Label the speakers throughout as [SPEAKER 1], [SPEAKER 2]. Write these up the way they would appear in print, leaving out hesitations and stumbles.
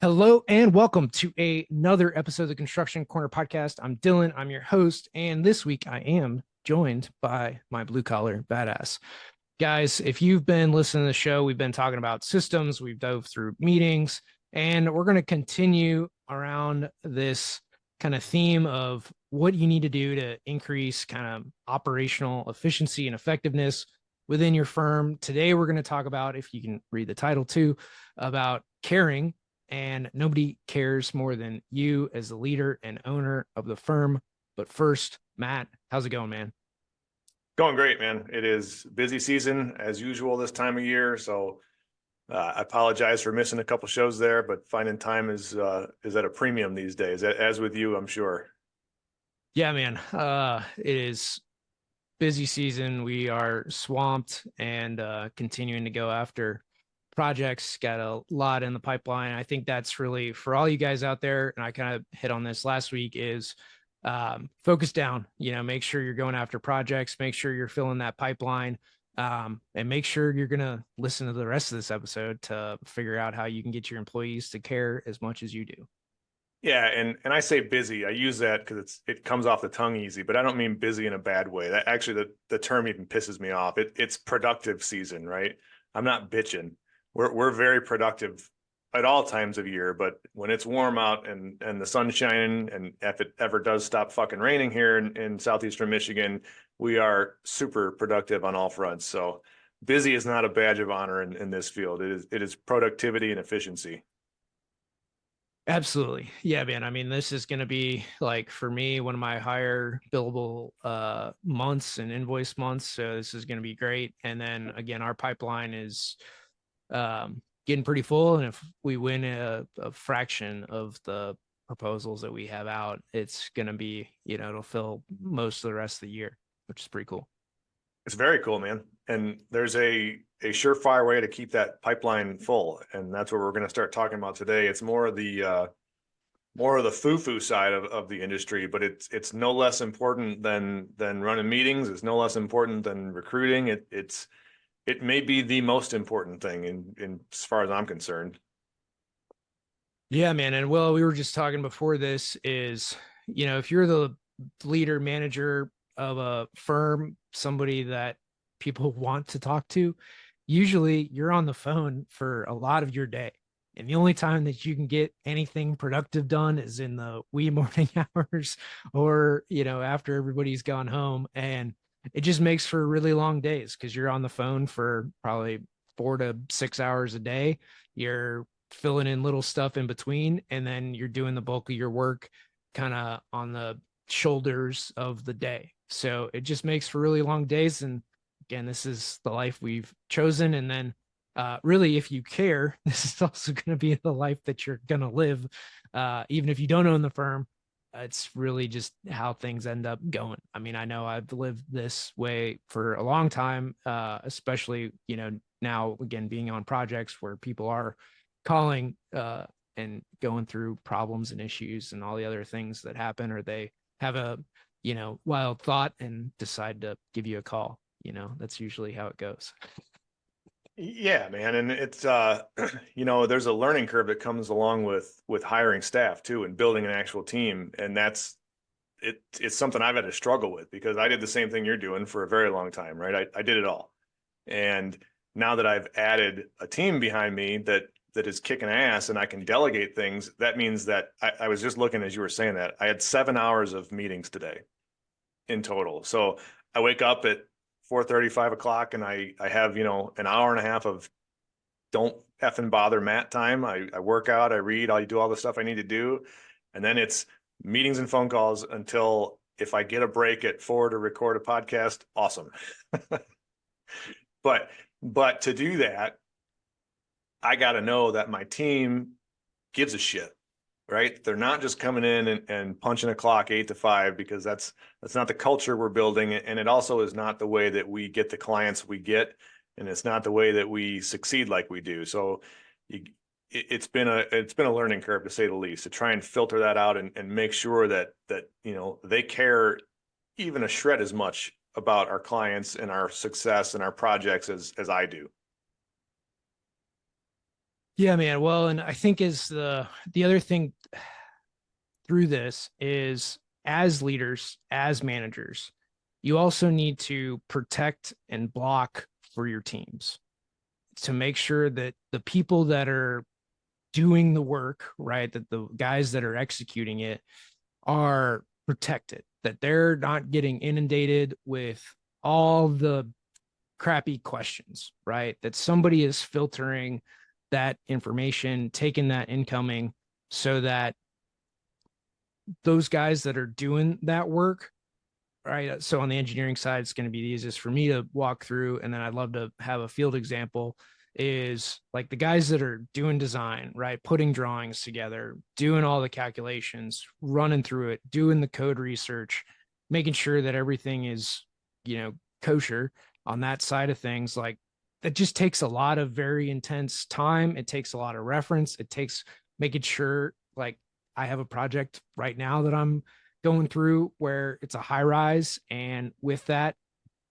[SPEAKER 1] Hello and welcome to another episode of the Construction Corner podcast. I'm Dylan, I'm your host, and this week I am joined by my blue collar badass. Guys, if you've been listening to the show, we've been talking about systems, we've dove through meetings, and we're going to continue around this kind of theme of what you need to do to increase kind of operational efficiency and effectiveness within your firm. Today, we're going to talk about, if you can read the title too, about caring, and nobody cares more than you as the leader and owner of the firm. But first, Matt, how's it going, man?
[SPEAKER 2] Going great, man. It is busy season as usual this time of year. So I apologize for missing a couple shows there, but finding time is at a premium these days, as with you, I'm sure.
[SPEAKER 1] Yeah, man. It is busy season. We are swamped and continuing to go after projects. Got a lot in the pipeline. I think that's really for all you guys out there. And I kind of hit on this last week is focus down, make sure you're going after projects, make sure you're filling that pipeline. And make sure you're going to listen to the rest of this episode to figure out how you can get your employees to care as much as you do.
[SPEAKER 2] Yeah, and I say busy. I use that because it comes off the tongue easy, but I don't mean busy in a bad way. That actually the term even pisses me off. It's productive season, right? I'm not bitching. We're very productive at all times of year, but when it's warm out and the sun's shining, and if it ever does stop fucking raining here in southeastern Michigan, we are super productive on all fronts. So busy is not a badge of honor in this field. It is productivity and efficiency.
[SPEAKER 1] Absolutely. Yeah, man. I mean, this is going to be like for me one of my higher billable months and invoice months. So this is going to be great. And then again, our pipeline is getting pretty full. And if we win a fraction of the proposals that we have out, it's going to be, it'll fill most of the rest of the year, which is pretty cool.
[SPEAKER 2] It's very cool, man. And there's a surefire way to keep that pipeline full. And that's what we're going to start talking about today. It's more of the foo-foo side of the industry, but it's no less important than running meetings. It's no less important than recruiting. It may be the most important thing in as far as I'm concerned.
[SPEAKER 1] Yeah, man. And well, we were just talking before this is, if you're the leader, manager of a firm, somebody that people want to talk to, usually you're on the phone for a lot of your day. And the only time that you can get anything productive done is in the wee morning hours or, after everybody's gone home. And it just makes for really long days because you're on the phone for probably 4 to 6 hours a day. You're filling in little stuff in between, and then you're doing the bulk of your work kind of on the shoulders of the day. So it just makes for really long days. And again, this is the life we've chosen. And then really, if you care, this is also going to be the life that you're going to live. Even if you don't own the firm, it's really just how things end up going. I mean, I know I've lived this way for a long time, especially, now again, being on projects where people are calling and going through problems and issues and all the other things that happen, or they have a, wild thought and decide to give you a call. That's usually how it goes.
[SPEAKER 2] Yeah, man. And it's there's a learning curve that comes along with hiring staff too and building an actual team. And it's something I've had to struggle with because I did the same thing you're doing for a very long time, right? I did it all. And now that I've added a team behind me that is kicking ass and I can delegate things, that means that I was just looking as you were saying that I had 7 hours of meetings today in total. So I wake up at 4:30, 5 o'clock, and I have, an hour and a half of don't effing bother Matt time. I work out, I read, I do all the stuff I need to do. And then it's meetings and phone calls until if I get a break at 4 to record a podcast, awesome. But to do that, I got to know that my team gives a shit, right? They're not just coming in and punching a clock 8 to 5 because that's not the culture we're building. And it also is not the way that we get the clients we get. And it's not the way that we succeed like we do. So it's been a learning curve to say the least, to try and filter that out and make sure that they care even a shred as much about our clients and our success and our projects as I do.
[SPEAKER 1] Yeah, man. Well, and I think is the other thing through this is, as leaders, as managers, you also need to protect and block for your teams to make sure that the people that are doing the work, right, that the guys that are executing it are protected, that they're not getting inundated with all the crappy questions, right? That somebody is filtering that information, taking that incoming, so that those guys that are doing that work, right? So on the engineering side, it's going to be the easiest for me to walk through. And then I'd love to have a field example, is like the guys that are doing design, right? Putting drawings together, doing all the calculations, running through it, doing the code research, making sure that everything is, kosher on that side of things. Like, it just takes a lot of very intense time. It takes a lot of reference. It takes making sure, like, I have a project right now that I'm going through where it's a high rise. And with that,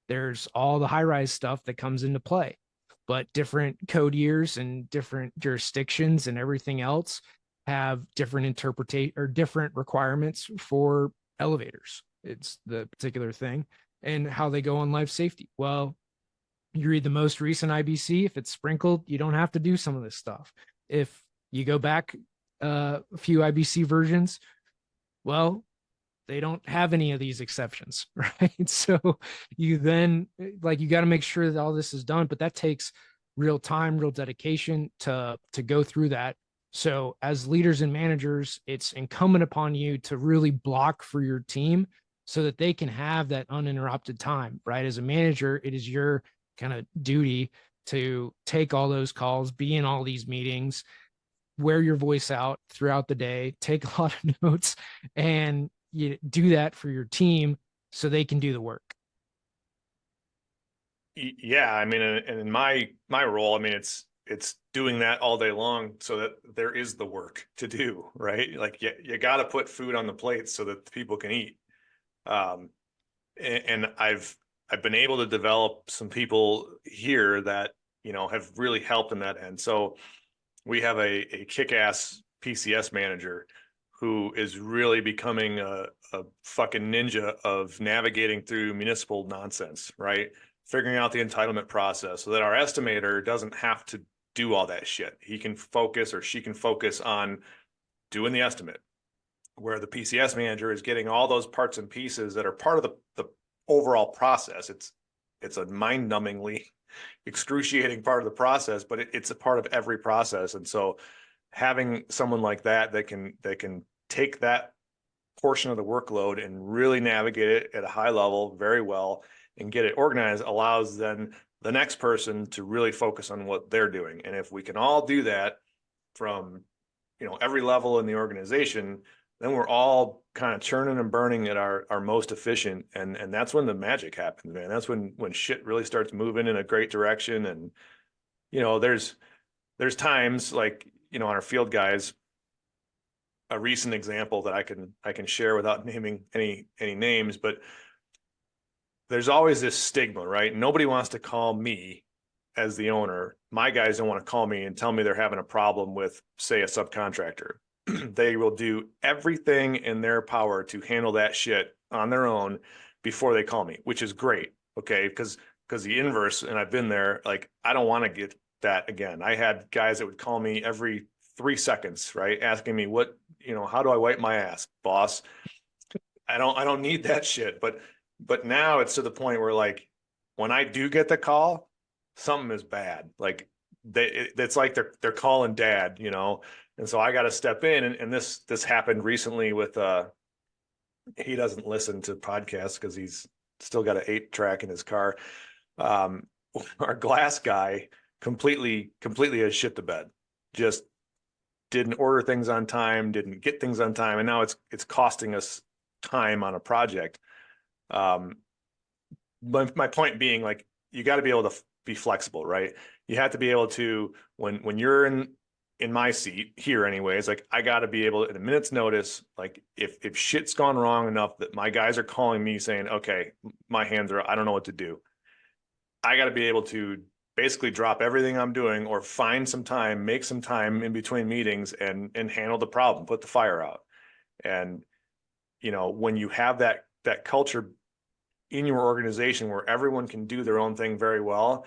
[SPEAKER 1] there's all the high rise stuff that comes into play, but different code years and different jurisdictions and everything else have different interpretation or different requirements for elevators. It's the particular thing, and how they go on life safety. Well, you read the most recent IBC, if it's sprinkled, you don't have to do some of this stuff. If you go back a few IBC versions, well, they don't have any of these exceptions, right? So you then, like, you got to make sure that all this is done, but that takes real time, real dedication to go through that. So as leaders and managers, it's incumbent upon you to really block for your team so that they can have that uninterrupted time, right? As a manager, it is your kind of duty to take all those calls, be in all these meetings, wear your voice out throughout the day, take a lot of notes, and you do that for your team so they can do the work.
[SPEAKER 2] Yeah, I mean, and in my role, I mean, it's doing that all day long so that there is the work to do, right? Like you got to put food on the plate so that the people can eat. Um, and I've been able to develop some people here that, have really helped in that end. So we have a kick-ass PCS manager who is really becoming a fucking ninja of navigating through municipal nonsense, right? Figuring out the entitlement process so that our estimator doesn't have to do all that shit. He can focus, or she can focus on doing the estimate, where the PCS manager is getting all those parts and pieces that are part of the overall process. It's a mind-numbingly excruciating part of the process, but it's a part of every process. And so having someone like that can take that portion of the workload and really navigate it at a high level very well and get it organized allows then the next person to really focus on what they're doing. And if we can all do that from, every level in the organization, then we're all kind of churning and burning at our most efficient. And that's when the magic happens, man. That's when shit really starts moving in a great direction. And, there's times like, on our field guys, a recent example that I can share without naming any names, but there's always this stigma, right? Nobody wants to call me as the owner. My guys don't want to call me and tell me they're having a problem with, say, a subcontractor. They will do everything in their power to handle that shit on their own before they call me, which is great. Okay. Because the inverse, and I've been there, like, I don't want to get that again. I had guys that would call me every 3 seconds, right? Asking me how do I wipe my ass, boss? I don't need that shit. But now it's to the point where, like, when I do get the call, something is bad. Like it's like they're calling dad. And so I got to step in. And this happened recently with he doesn't listen to podcasts because he's still got an 8-track in his car. Um, our glass guy completely has shit the bed. Just didn't order things on time, didn't get things on time, and now it's costing us time on a project. But my point being, like, you got to be able to be flexible, right? You have to be able to, when you're in my seat here anyways, like, I got to be able, at a minute's notice, like, if shit's gone wrong enough that my guys are calling me saying, okay, my hands are, I don't know what to do, I got to be able to basically drop everything I'm doing or find some time, make some time in between meetings and handle the problem, put the fire out. And, you know, when you have that culture in your organization where everyone can do their own thing very well,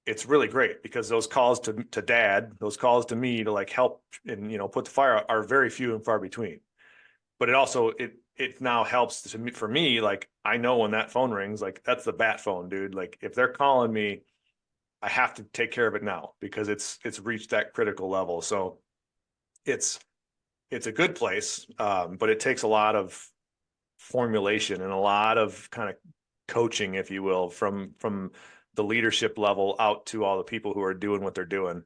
[SPEAKER 2] it's really great because those calls to dad, those calls to me to like help and, you know, put the fire out are very few and far between. But it also, it now helps to me, for me, like I know when that phone rings, like that's the bat phone, dude. Like if they're calling me, I have to take care of it now because it's reached that critical level. So it's it's a good place, but it takes a lot of formulation and a lot of kind of coaching, if you will, from the leadership level out to all the people who are doing what they're doing.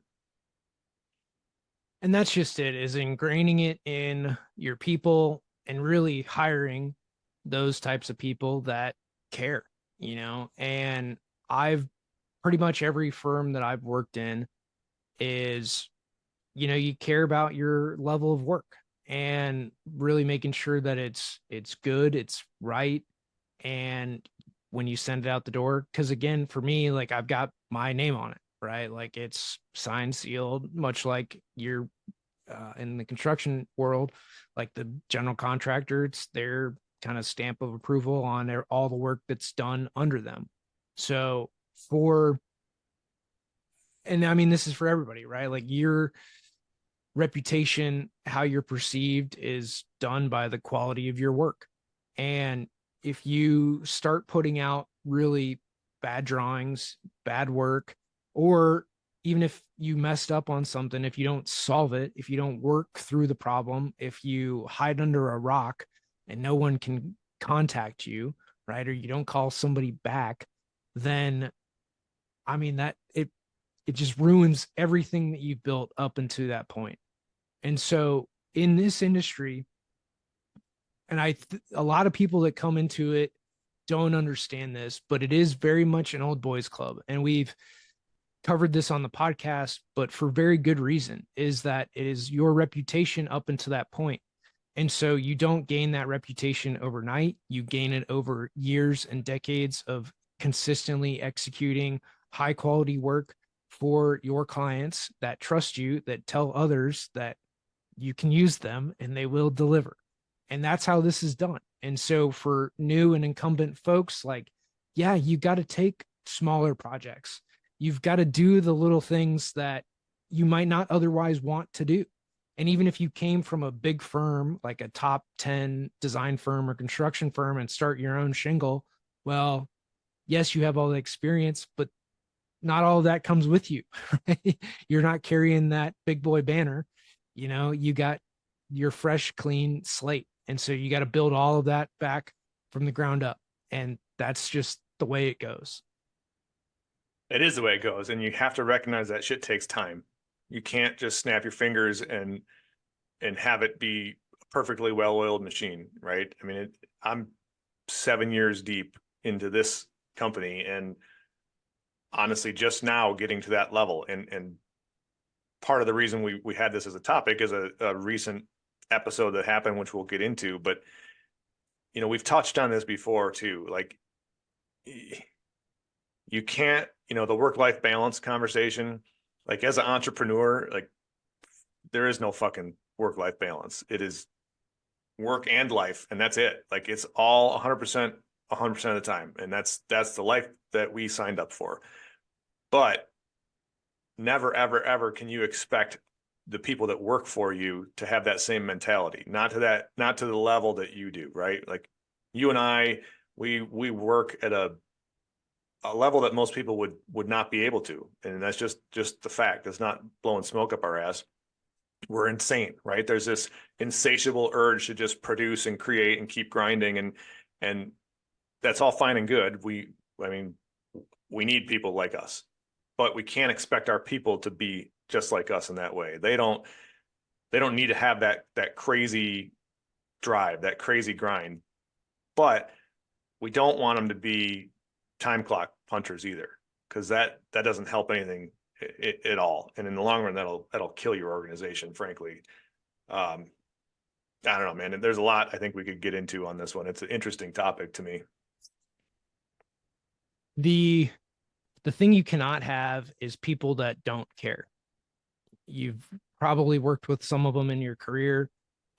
[SPEAKER 1] And that's just it, is ingraining it in your people and really hiring those types of people that care, you know. And I've pretty much every firm that I've worked in is, you know, you care about your level of work and really making sure that it's good, it's right. And when you send it out the door, because again, for me, like I've got my name on it, right? Like it's signed, sealed, much like you're in the construction world, like the general contractor, it's their kind of stamp of approval on all the work that's done under them. So for, and I mean, this is for everybody, right? Like your reputation, how you're perceived is done by the quality of your work. And if you start putting out really bad drawings, bad work, or even if you messed up on something, if you don't solve it, if you don't work through the problem, if you hide under a rock and no one can contact you, right? Or you don't call somebody back, then I mean that it just ruins everything that you've built up until that point. And so in this industry, and a lot of people that come into it don't understand this, but it is very much an old boys club. And we've covered this on the podcast, but for very good reason, is that it is your reputation up until that point. And so you don't gain that reputation overnight. You gain it over years and decades of consistently executing high quality work for your clients that trust you, that tell others that you can use them and they will deliver. And that's how this is done. And so for new and incumbent folks, like, yeah, you got to take smaller projects. You've got to do the little things that you might not otherwise want to do. And even if you came from a big firm, like a top 10 design firm or construction firm, and start your own shingle, well, yes, you have all the experience, but not all of that comes with you. Right? You're not carrying that big boy banner. You know, you got your fresh, clean slate. And so you got to build all of that back from the ground up. And that's just the way it goes.
[SPEAKER 2] It is the way it goes, and you have to recognize that shit takes time. You can't just snap your fingers and have it be a perfectly well-oiled machine, right? I mean, I'm 7 years deep into this company, and honestly, just now getting to that level. And part of the reason we had this as a topic is a recent episode that happened, which we'll get into. But you know, we've touched on this before too. Like you can't, you know, the work-life balance conversation, like as an entrepreneur, like there is no fucking work-life balance. It is work and life, and that's it. Like it's all 100%, 100% of the time. And that's the life that we signed up for. But never, ever, ever can you expect the people that work for you to have that same mentality. Not to the level that you do, right? Like you and I, we work at a level that most people would not be able to. And that's just the fact. It's not blowing smoke up our ass. We're insane, right? There's this insatiable urge to just produce and create and keep grinding, and that's all fine and good. I mean, we need people like us, but we can't expect our people to be just like us in that way. They don't need to have that crazy drive, that crazy grind, but we don't want them to be time clock punchers either, because that doesn't help anything at all. And in the long run, that'll kill your organization, frankly. I don't know, man. There's a lot I think we could get into on this one. It's an interesting topic to me.
[SPEAKER 1] The The thing you cannot have is people that don't care. You've probably worked with some of them in your career,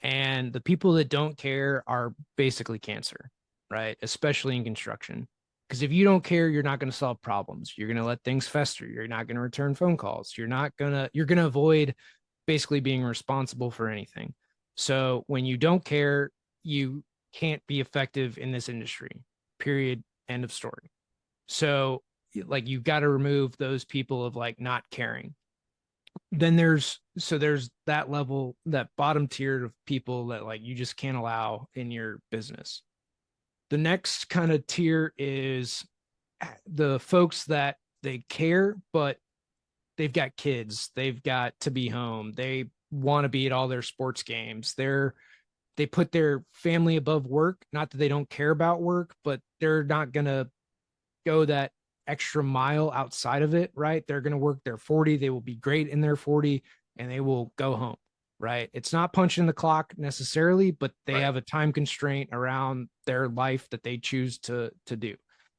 [SPEAKER 1] and the people that don't care are basically cancer, right? Especially in construction. Because if you don't care, you're not going to solve problems. You're going to let things fester. You're not going to return phone calls. You're going to avoid basically being responsible for anything. So when you don't care, you can't be effective in this industry. Period. End of story. So like you've got to remove those people of like not caring. Then there's that level, that bottom tier of people that like you just can't allow in your business. The next kind of tier is the folks that they care, but they've got kids, they've got to be home, they want to be at all their sports games, they put their family above work. Not that they don't care about work, but they're not going to go that extra mile outside of it, right? They're going to work their 40, they will be great in their 40, and they will go home, right? It's not punching the clock necessarily, but they
[SPEAKER 2] Right.
[SPEAKER 1] have a time constraint around their life that they choose to do.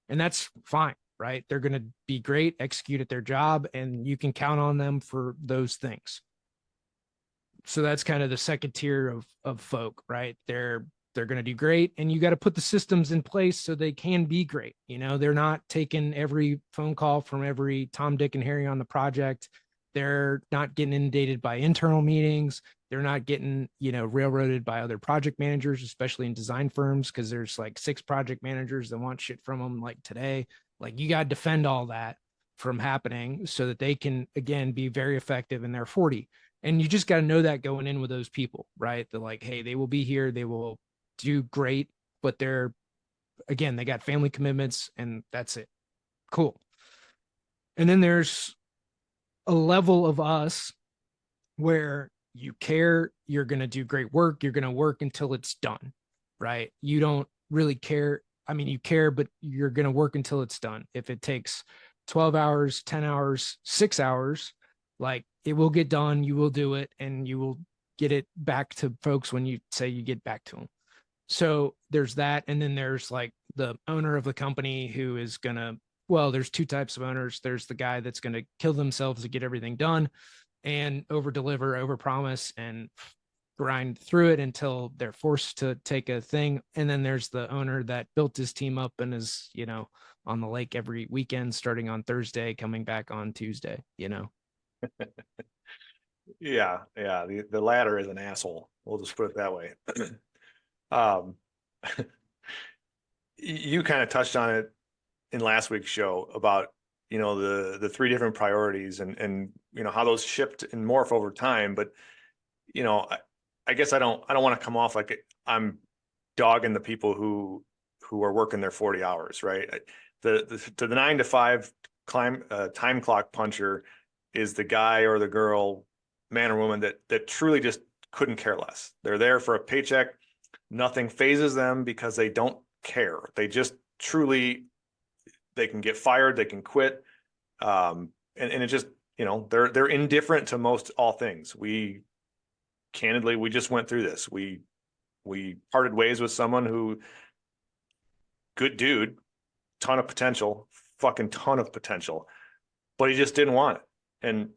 [SPEAKER 1] And that's fine, right? They're going to be great, execute at their job, and you can count on them for those things. So that's kind of the second tier of folk, right? They're going to do great, and you got to put the systems in place so they can be great. You know, they're not taking every phone call from every Tom, Dick, and Harry on the project. They're not getting inundated by internal meetings. They're not getting, railroaded by other project managers, especially in design firms, because there's like 6 project managers that want shit from them like today. Like you got to defend all that from happening so that they can again be very effective in their 40. And you just got to know that going in with those people, right? They're like, hey, they will be here, they will do great, but again, they got family commitments and that's it. Cool. And then there's a level of us where you care, you're going to do great work, you're going to work until it's done, right? You don't really care. I mean, you care, but you're going to work until it's done. If it takes 12 hours, 10 hours, 6 hours, like it will get done, you will do it, and you will get it back to folks when you say you get back to them. So there's that. And then there's like the owner of the company who is going to, well, there's 2 types of owners. There's the guy that's going to kill themselves to get everything done and over deliver, over promise, and grind through it until they're forced to take a thing. And then there's the owner that built his team up and is, on the lake every weekend, starting on Thursday, coming back on Tuesday.
[SPEAKER 2] Yeah, yeah. The latter is an asshole. We'll just put it that way. Um, you kind of touched on it in last week's show about, the 3 different priorities and how those shift and morph over time. But, I guess I don't want to come off like I'm dogging the people who are working their 40 hours, right? The 9 to 5 time clock puncher is the guy or the girl, man or woman that truly just couldn't care less. They're there for a paycheck. Nothing phases them because they don't care. They just truly, they can get fired, they can quit. And it just, they're indifferent to most all things. We just went through this. We parted ways with someone who, good dude, ton of potential, fucking ton of potential, but he just didn't want it. And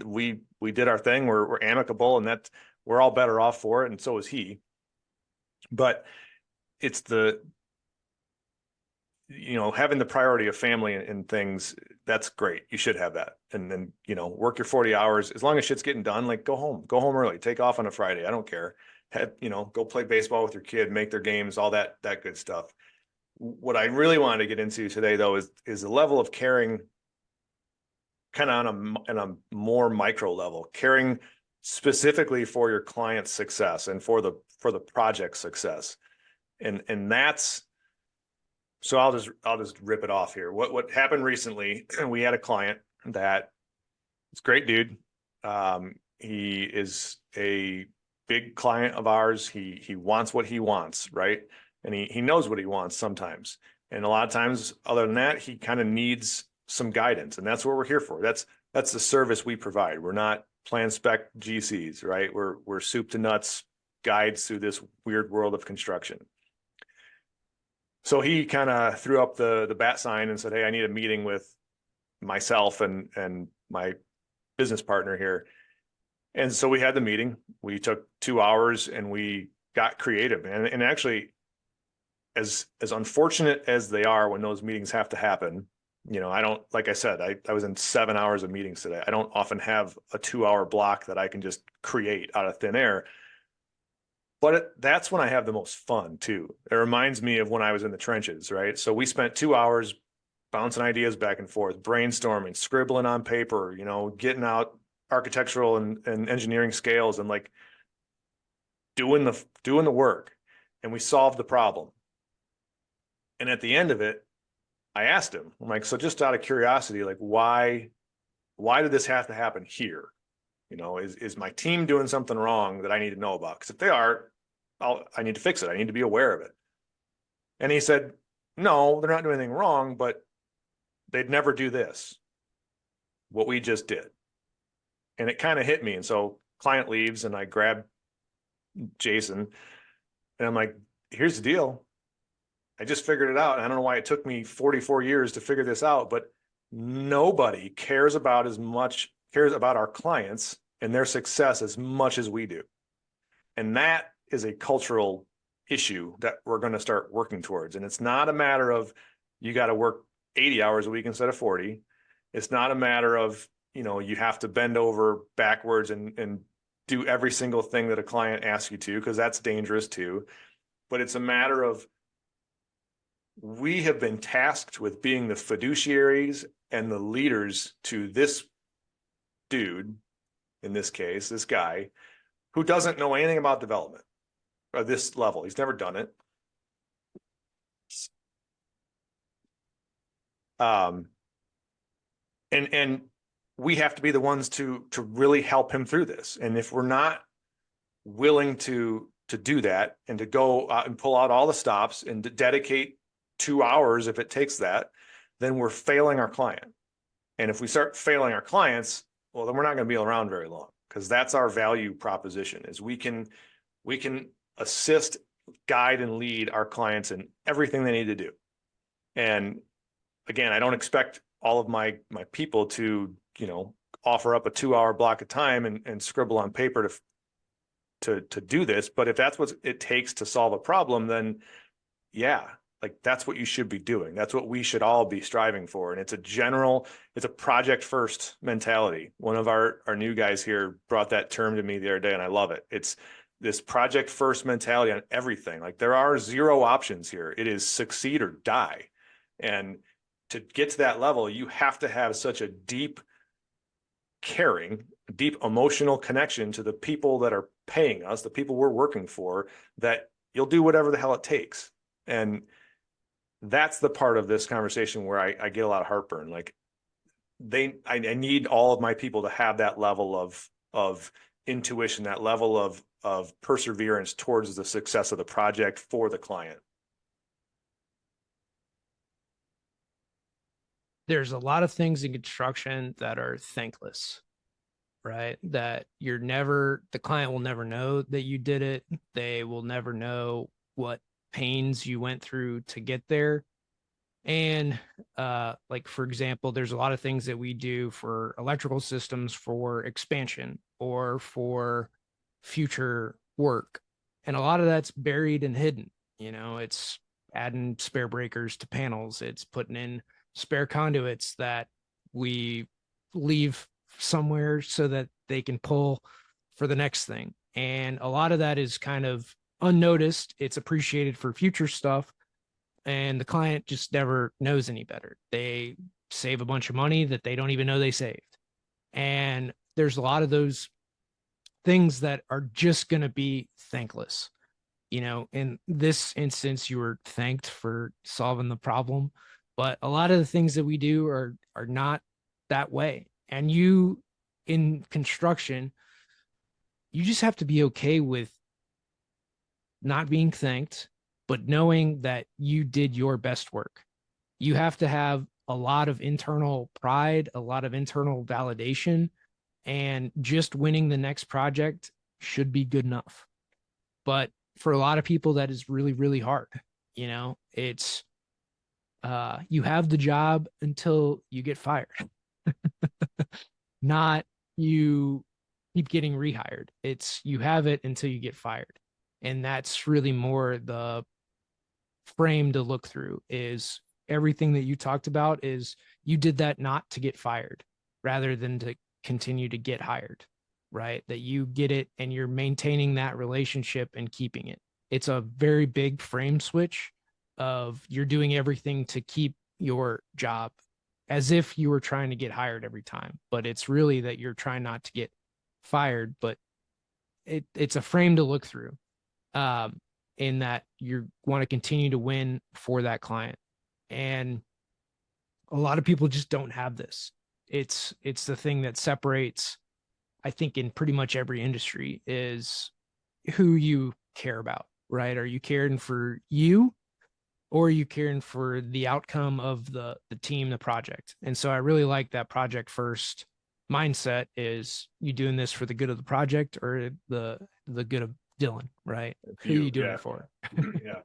[SPEAKER 2] we did our thing. We're amicable, and that we're all better off for it, and so is he. But it's having the priority of family and things. That's great. You should have that, and then work your 40 hours as long as shit's getting done. Like go home early, take off on a Friday. I don't care. Go play baseball with your kid, make their games, all that good stuff. What I really wanted to get into today, though, is the level of caring, kind of on a more micro level, caring specifically for your client's success and for the project's success, and that's. So I'll just rip it off here. What happened recently? We had a client that is a great dude. He is a big client of ours. He wants what he wants, right? And he knows what he wants sometimes. And a lot of times, other than that, he kind of needs some guidance, and that's what we're here for. That's the service we provide. We're not plan spec GCs, right? We're soup to nuts guides through this weird world of construction. So he kind of threw up the bat sign and said, "Hey, I need a meeting with myself and my business partner here. And so we had the meeting. We took 2 hours and we got creative, and actually, as unfortunate as they are when those meetings have to happen, I don't, like I said, I was in 7 hours of meetings today. I don't often have a 2 hour block that I can just create out of thin air. But that's when I have the most fun too. It reminds me of when I was in the trenches, right? So we spent 2 hours bouncing ideas back and forth, brainstorming, scribbling on paper, getting out architectural and engineering scales and like doing the work. And we solved the problem. And at the end of it, I asked him, I'm like, so just out of curiosity, like why did this have to happen here? Is my team doing something wrong that I need to know about? Because if they are, I need to fix it. I need to be aware of it. And he said, no, they're not doing anything wrong, but they'd never do this, what we just did. And it kind of hit me. And so client leaves and I grab Jason and I'm like, here's the deal. I just figured it out. And I don't know why it took me 44 years to figure this out, but nobody cares about our clients and their success as much as we do. And that is a cultural issue that we're going to start working towards. And it's not a matter of you got to work 80 hours a week instead of 40. It's not a matter of, you have to bend over backwards and do every single thing that a client asks you to, because that's dangerous too. But it's a matter of, we have been tasked with being the fiduciaries and the leaders to this dude, in this case, this guy, who doesn't know anything about development at this level. He's never done it. And we have to be the ones to really help him through this. And if we're not willing to do that and to go out and pull out all the stops and to dedicate 2 hours, if it takes that, then we're failing our client. And if we start failing our clients, well, then we're not going to be around very long, because that's our value proposition, is we can assist, guide, and lead our clients in everything they need to do. And again, I don't expect all of my people to, offer up a 2 hour block of time and scribble on paper to do this. But if that's what it takes to solve a problem, then yeah, like that's what you should be doing. That's what we should all be striving for. And it's a project first mentality. One of our new guys here brought that term to me the other day, and I love it. It's this project first mentality on everything. Like, there are zero options here. It is succeed or die. And to get to that level, you have to have such a deep caring, deep emotional connection to the people that are paying us, the people we're working for, that you'll do whatever the hell it takes. And that's the part of this conversation where I get a lot of heartburn. Like, I need all of my people to have that level of intuition, that level of perseverance towards the success of the project for the client.
[SPEAKER 1] There's a lot of things in construction that are thankless, right? That the client will never know that you did it. They will never know what pains you went through to get there. And like, for example, there's a lot of things that we do for electrical systems for expansion or for future work. And a lot of that's buried and hidden. It's adding spare breakers to panels. It's putting in spare conduits that we leave somewhere so that they can pull for the next thing. And a lot of that is kind of unnoticed. It's appreciated for future stuff, and the client just never knows any better. They save a bunch of money that they don't even know they saved. And there's a lot of those things that are just going to be thankless. In this instance, you were thanked for solving the problem, but a lot of the things that we do are not that way. And you, in construction, you just have to be okay with not being thanked, but knowing that you did your best work. You have to have a lot of internal pride, a lot of internal validation, and just winning the next project should be good enough. But for a lot of people, that is really, really hard. It's You have the job until you get fired, not you keep getting rehired. It's you have it until you get fired. And that's really more the frame to look through is everything that you talked about is you did that not to get fired rather than to continue to get hired, right? That you get it and you're maintaining that relationship and keeping it. It's a very big frame switch of you're doing everything to keep your job as if you were trying to get hired every time, but it's really that you're trying not to get fired, but it's a frame to look through, um, in that you want to continue to win for that client. And a lot of people just don't have this. It's the thing that separates, I think, in pretty much every industry is who you care about, right? Are you caring for you or are you caring for the outcome of the team, the project? And so I really like that project first mindset is you doing this for the good of the project or the good of Dillon, right? Who are you doing
[SPEAKER 2] Yeah.
[SPEAKER 1] it for?
[SPEAKER 2] Yeah.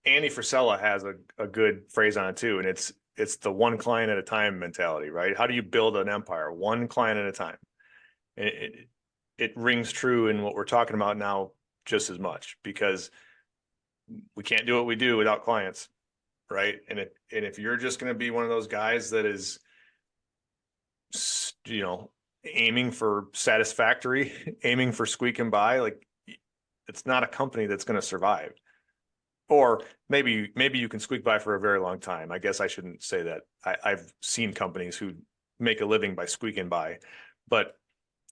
[SPEAKER 2] Andy Frisella has a good phrase on it too, and it's the one client at a time mentality, right? How do you build an empire? One client at a time. It rings true in what we're talking about now just as much because we can't do what we do without clients, right? And if you're just going to be one of those guys that is, you know, aiming for satisfactory, aiming for squeaking by, like it's not a company that's going to survive. Or maybe you can squeak by for a very long time. I guess I shouldn't say that. I've seen companies who make a living by squeaking by, but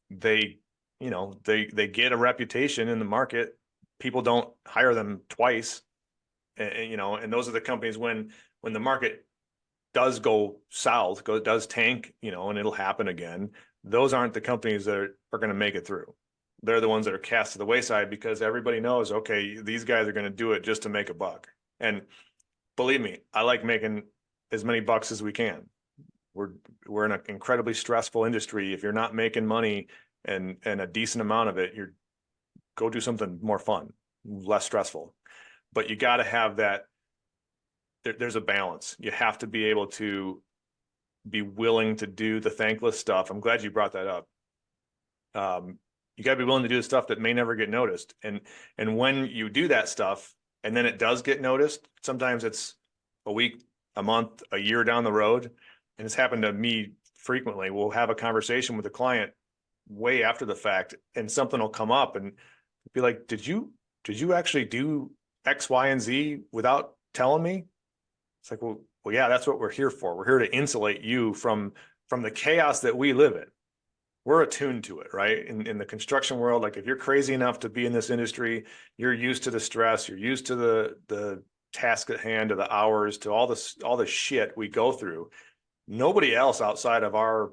[SPEAKER 2] they, they get a reputation in the market. People don't hire them twice, and those are the companies when the market does go south, does tank, and it'll happen again. Those aren't the companies that are going to make it through. They're the ones that are cast to the wayside because everybody knows, okay, these guys are going to do it just to make a buck. And believe me, I like making as many bucks as we can. We're in an incredibly stressful industry. If you're not making money and a decent amount of it, you're go do something more fun, less stressful. But you got to have that. There's a balance. You have to be able to be willing to do the thankless stuff. I'm glad you brought that up. You got to be willing to do the stuff that may never get noticed. And when you do that stuff and then it does get noticed, sometimes it's a week, a month, a year down the road. And it's happened to me frequently. We'll have a conversation with a client way after the fact and something will come up and be like, did you actually do X, Y, and Z without telling me? It's like, well, yeah, that's what we're here for. We're here to insulate you from the chaos that we live in. We're attuned to it, right? In the construction world, like if you're crazy enough to be in this industry, you're used to the stress, you're used to the task at hand, to the hours, to all the shit we go through. Nobody else outside of our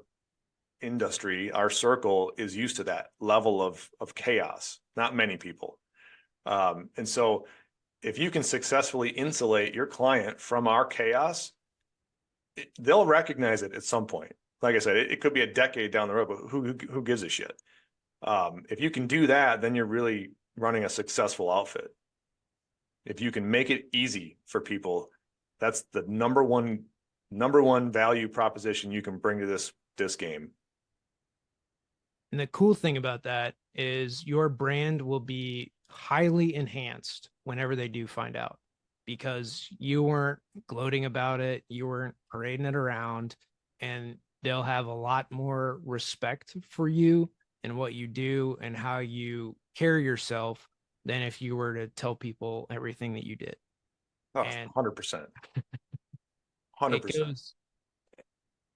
[SPEAKER 2] industry, our circle, is used to that level of chaos. Not many people. And so if you can successfully insulate your client from our chaos, they'll recognize it at some point. Like I said, it could be a decade down the road, but who gives a shit? If you can do that, then you're really running a successful outfit. If you can make it easy for people, that's the number one value proposition you can bring to this game.
[SPEAKER 1] And the cool thing about that is your brand will be highly enhanced whenever they do find out because you weren't gloating about it, you weren't parading it around, and they'll have a lot more respect for you and what you do and how you carry yourself than if you were to tell people everything that you did.
[SPEAKER 2] Oh,
[SPEAKER 1] And
[SPEAKER 2] 100%.
[SPEAKER 1] it
[SPEAKER 2] 100%.
[SPEAKER 1] goes,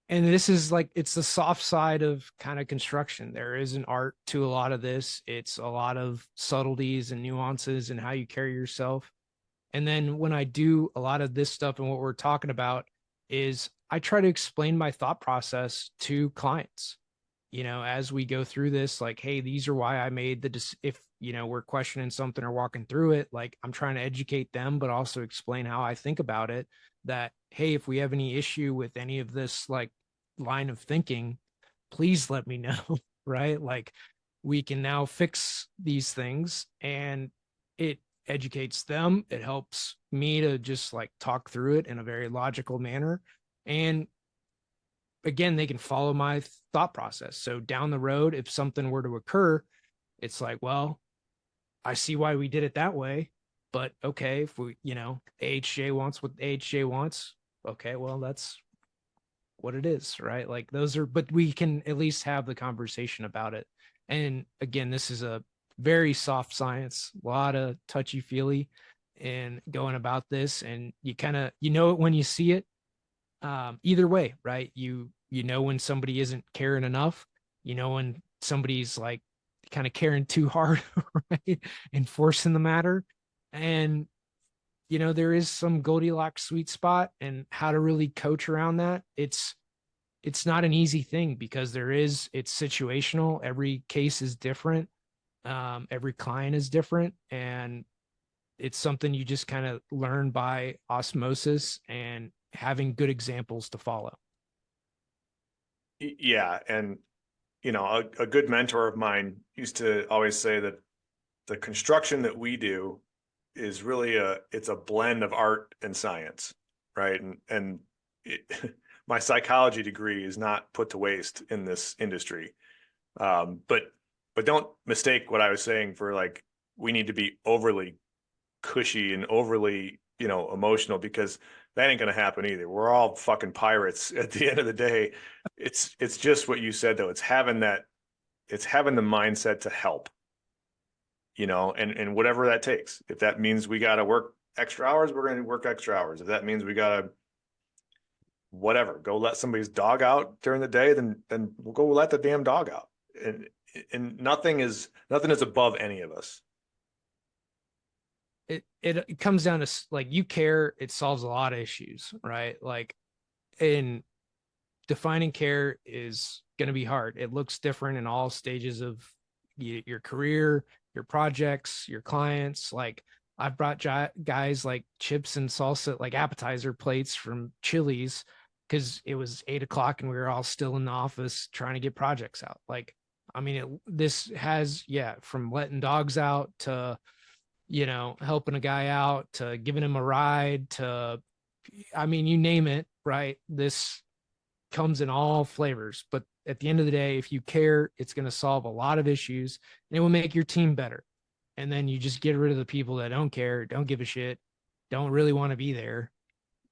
[SPEAKER 1] and this is like it's the soft side of kind of construction. There is an art to a lot of this. It's a lot of subtleties and nuances and how you carry yourself. And then when I do a lot of this stuff and what we're talking about is I try to explain my thought process to clients, as we go through this, like, hey, these are why I made if, we're questioning something or walking through it, like I'm trying to educate them, but also explain how I think about it that, hey, if we have any issue with any of this, like line of thinking, please let me know. Right. Like we can now fix these things and it educates them. It helps me to just like talk through it in a very logical manner. And again, they can follow my thought process. So down the road, if something were to occur, it's like, well, I see why we did it that way. But okay, if we, AHJ wants what AHJ wants, okay, well, that's what it is, right? Like those are, but we can at least have the conversation about it. And again, this is a very soft science, a lot of touchy feely and going about this. And you kind of, it when you see it. Either way, right? You know when somebody isn't caring enough, when somebody's like kind of caring too hard, right? Enforcing the matter. And there is some Goldilocks sweet spot and how to really coach around that. It's not an easy thing because it's situational. Every case is different. Every client is different. And it's something you just kind of learn by osmosis and having good examples to follow.
[SPEAKER 2] Yeah. And, a good mentor of mine used to always say that the construction that we do is really it's a blend of art and science, right? And my psychology degree is not put to waste in this industry. But don't mistake what I was saying for like, we need to be overly cushy and overly, emotional, because that ain't going to happen either. We're all fucking pirates at the end of the day. It's just what you said though. It's having the mindset to help, and whatever that takes. If that means we got to work extra hours, we're going to work extra hours. If that means we got to whatever, go let somebody's dog out during the day, then we'll go let the damn dog out. And nothing is above any of us.
[SPEAKER 1] It comes down to like you care, it solves a lot of issues, right? Like in defining care is going to be hard. It looks different in all stages of your career, your projects, your clients. Like I've brought guys like chips and salsa, like appetizer plates from Chili's because it was 8 o'clock and we were all still in the office trying to get projects out. Like, I mean, this has, yeah, from letting dogs out to, helping a guy out to giving him a ride to, I mean, you name it, right? This comes in all flavors. But at the end of the day, if you care, it's going to solve a lot of issues and it will make your team better. And then you just get rid of the people that don't care, don't give a shit, don't really want to be there,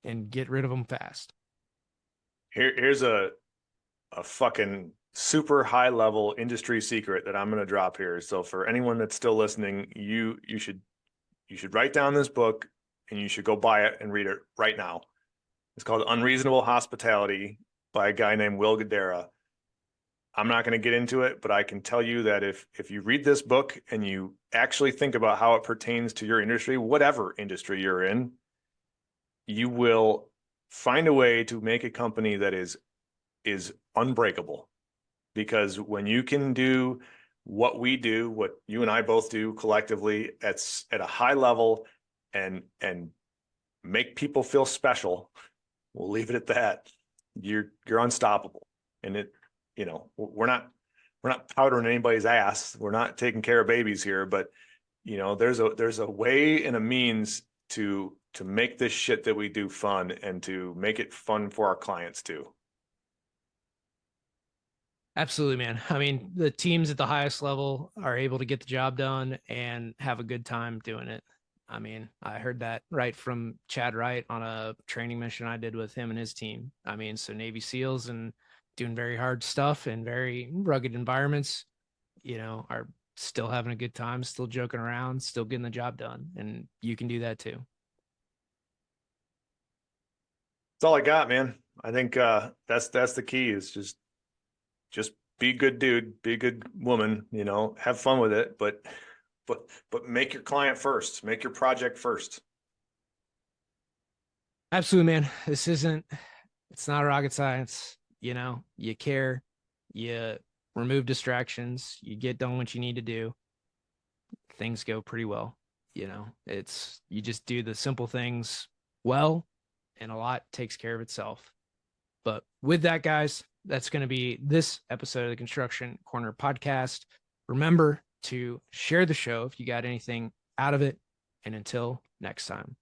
[SPEAKER 1] and get rid of them fast.
[SPEAKER 2] Here's a fucking super high level industry secret that I'm going to drop here. So for anyone that's still listening, you should write down this book and you should go buy it and read it right now. It's called Unreasonable Hospitality by a guy named Will Guidara. I'm not going to get into it, but I can tell you that if you read this book and you actually think about how it pertains to your industry, whatever industry you're in, you will find a way to make a company that is unbreakable. Because when you can do what we do, what you and I both do collectively at a high level and make people feel special, we'll leave it at that. You're unstoppable. And we're not powdering anybody's ass. We're not taking care of babies here, but there's a way and a means to make this shit that we do fun and to make it fun for our clients too.
[SPEAKER 1] Absolutely, man. I mean, the teams at the highest level are able to get the job done and have a good time doing it. I mean, I heard that right from Chad Wright on a training mission I did with him and his team. I mean, so Navy SEALs and doing very hard stuff in very rugged environments, are still having a good time, still joking around, still getting the job done. And you can do that too.
[SPEAKER 2] That's all I got, man. I think that's the key is just be a good dude, be a good woman, have fun with it, but make your client first, make your project first.
[SPEAKER 1] Absolutely, man. It's not rocket science. You care, you remove distractions, you get done what you need to do. Things go pretty well. You just do the simple things well, and a lot takes care of itself. But with that, guys, that's going to be this episode of the Construction Corner podcast. Remember to share the show if you got anything out of it. And until next time.